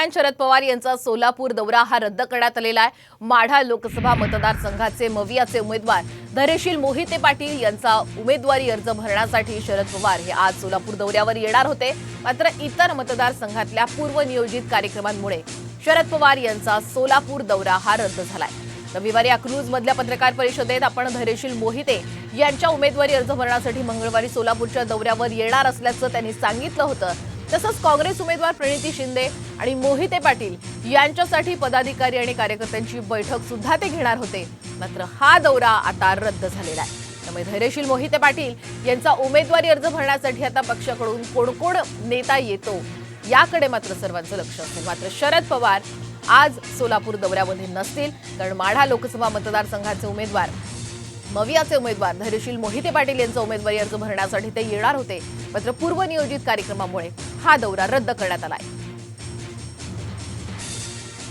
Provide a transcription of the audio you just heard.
दरम्यान शरद पवार यांचा सोलापूर दौरा हा रद्द करण्यात आलेला आहे। माढा लोकसभा मतदारसंघाचे मवियाचे उमेदवार धैर्यशील मोहिते पाटील यांचा उमेदवारी अर्ज भरण्यासाठी शरद पवार हे आज सोलापूर दौऱ्यावर येणार होते। मात्र इतर मतदारसंघातल्या पूर्वनियोजित कार्यक्रमांमुळे शरद पवार यांचा सोलापूर दौरा हा रद्द झालाय। रविवारी अकलूज मधल्या पत्रकार परिषदेत आपण धैर्यशील मोहिते यांच्या उमेदवारी अर्ज भरण्यासाठी मंगळवारी सोलापूरच्या दौऱ्यावर येणार असल्याचं त्यांनी सांगितलं होतं। तसंच काँग्रेस उमेदवार प्रणिती शिंदे आणि मोहिते पाटील यांच्यासाठी पदाधिकारी आणि कार्यकर्त्यांची बैठक सुद्धा ते घेणार होते। मात्र हा दौरा आता रद्द झालेला आहे। त्यामुळे धैर्यशील मोहिते पाटील यांचा उमेदवारी अर्ज भरण्यासाठी आता पक्षाकडून कोण नेता येतो याकडे मात्र सर्वांचं लक्ष असेल। मात्र शरद पवार आज सोलापूर दौऱ्यामध्ये नसतील, कारण माढा लोकसभा मतदारसंघाचे उमेदवार मवियाचे उमेदवार धैर्यशील मोहिते पाटील यांचा उमेदवारी अर्ज भरण्यासाठी ते येणार होते। मात्र पूर्वनियोजित कार्यक्रमामुळे हा दौरा रद्द करण्यात आलाय।